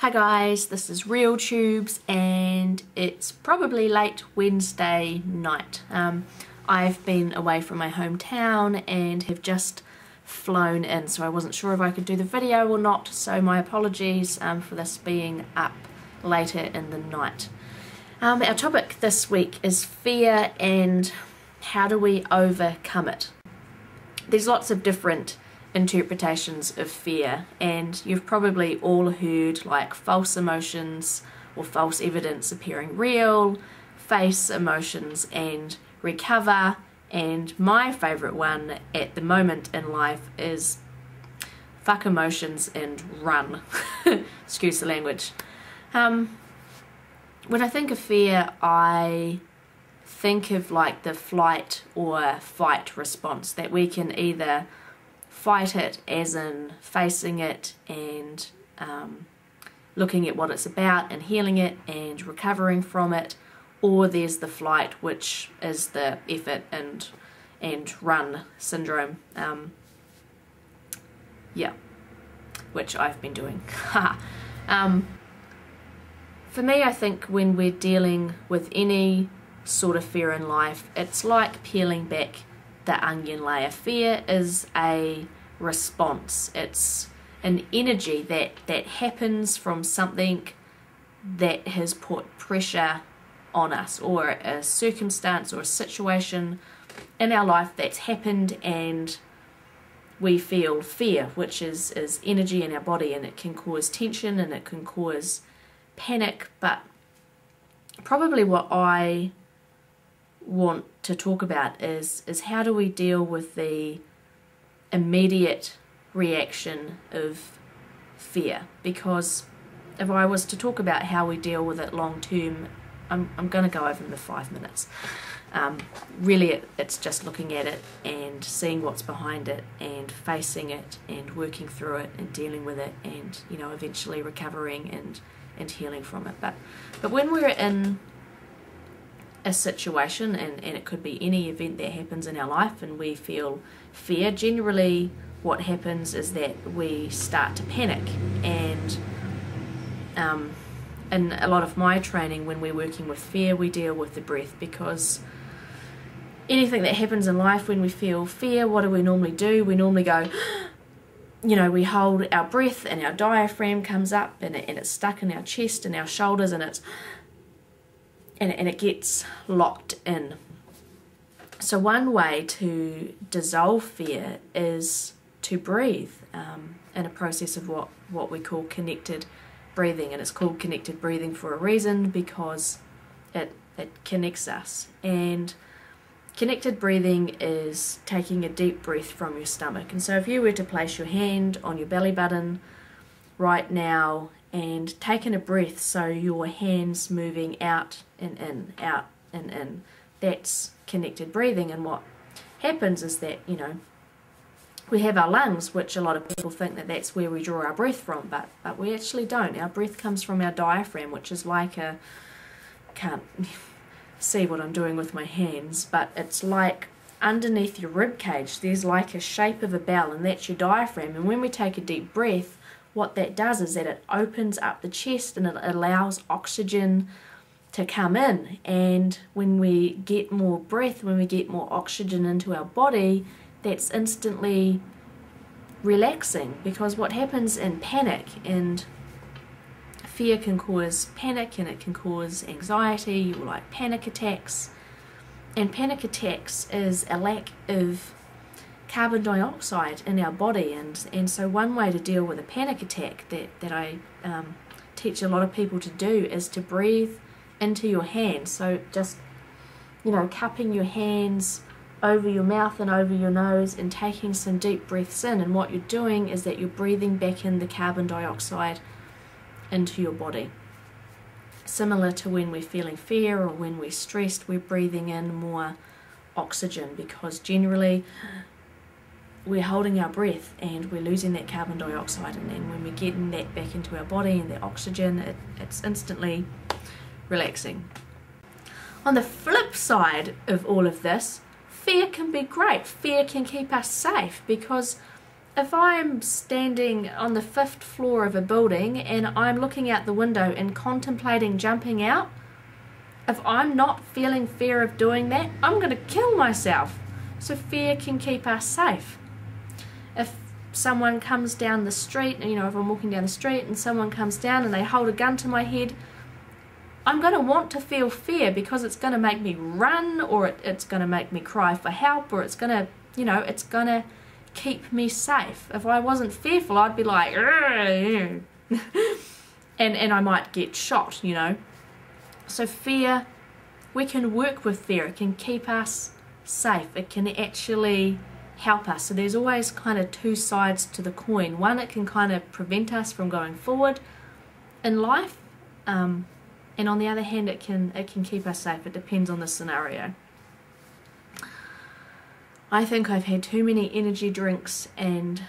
Hi guys, this is RealTubes and it's probably late Wednesday night. I've been away from my hometown and have just flown in, so I wasn't sure if I could do the video or not, so my apologies for this being up later in the night. Our topic this week is fear and how do we overcome it. There's lots of different interpretations of fear, and you've probably all heard like false emotions or false evidence appearing real, face emotions and recover, and my favourite one at the moment in life is fuck emotions and run. Excuse the language. When I think of fear, I think of like the flight or fight response, that we can either fight it as in facing it and looking at what it's about and healing it and recovering from it, or there's the flight, which is the effort and run syndrome, which I've been doing. For me, I think when we're dealing with any sort of fear in life, it's like peeling back the onion layer. Fear is a response. It's an energy that happens from something that has put pressure on us, or a circumstance or a situation in our life that's happened, and we feel fear, which is energy in our body, and it can cause tension and it can cause panic. But probably what I want to talk about is how do we deal with the immediate reaction of fear, because if I was to talk about how we deal with it long term, I'm going to go over in the 5 minutes. Really it's just looking at it and seeing what's behind it and facing it and working through it and dealing with it, and eventually recovering and healing from it. But when we're in a situation, and it could be any event that happens in our life, and we feel fear, generally what happens is that we start to panic. And in a lot of my training, when we're working with fear, we deal with the breath, because anything that happens in life, when we feel fear, what do we normally do? We normally go, we hold our breath and our diaphragm comes up, and it's stuck in our chest and our shoulders, and it gets locked in. So one way to dissolve fear is to breathe in a process of what we call connected breathing. And it's called connected breathing for a reason, because it connects us. And connected breathing is taking a deep breath from your stomach. And so if you were to place your hand on your belly button right now and taking a breath, so your hands moving out and in, out and in, that's connected breathing. And what happens is that, we have our lungs, which a lot of people think that that's where we draw our breath from, but we actually don't. Our breath comes from our diaphragm, which is like can't see what I'm doing with my hands, but it's like underneath your rib cage, there's like a shape of a bell, and that's your diaphragm. And when we take a deep breath, what that does is that it opens up the chest and it allows oxygen to come in. And when we get more breath, when we get more oxygen into our body, that's instantly relaxing. Because what happens in panic, and fear can cause panic, and it can cause anxiety, or like panic attacks. And panic attacks is a lack of carbon dioxide in our body, and so one way to deal with a panic attack that I teach a lot of people to do is to breathe into your hands. So just cupping your hands over your mouth and over your nose and taking some deep breaths in, and what you're doing is that you're breathing back in the carbon dioxide into your body. Similar to when we're feeling fear or when we're stressed, we're breathing in more oxygen, because generally we're holding our breath and we're losing that carbon dioxide, and then when we're getting that back into our body and the oxygen, it's instantly relaxing. On the flip side of all of this, fear can be great. Fear can keep us safe, because if I'm standing on the 5th floor of a building and I'm looking out the window and contemplating jumping out, if I'm not feeling fear of doing that, I'm going to kill myself. So fear can keep us safe. If someone comes down the street, you know, if I'm walking down the street and someone comes down and they hold a gun to my head, I'm going to want to feel fear because it's going to make me run, or it's going to make me cry for help, or it's going to, you know, it's going to keep me safe. If I wasn't fearful, I'd be like, and I might get shot, you know. So fear, we can work with fear. It can keep us safe. It can actually help us. So there's always kind of two sides to the coin. One, it can kind of prevent us from going forward in life, and on the other hand, it can keep us safe. It depends on the scenario. I think I've had too many energy drinks and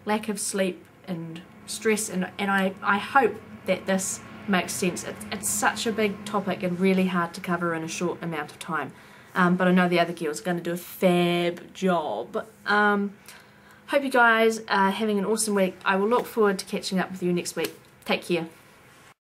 lack of sleep and stress, and I hope that this makes sense. It's such a big topic and really hard to cover in a short amount of time. But I know the other girls are going to do a fab job. Hope you guys are having an awesome week. I will look forward to catching up with you next week. Take care.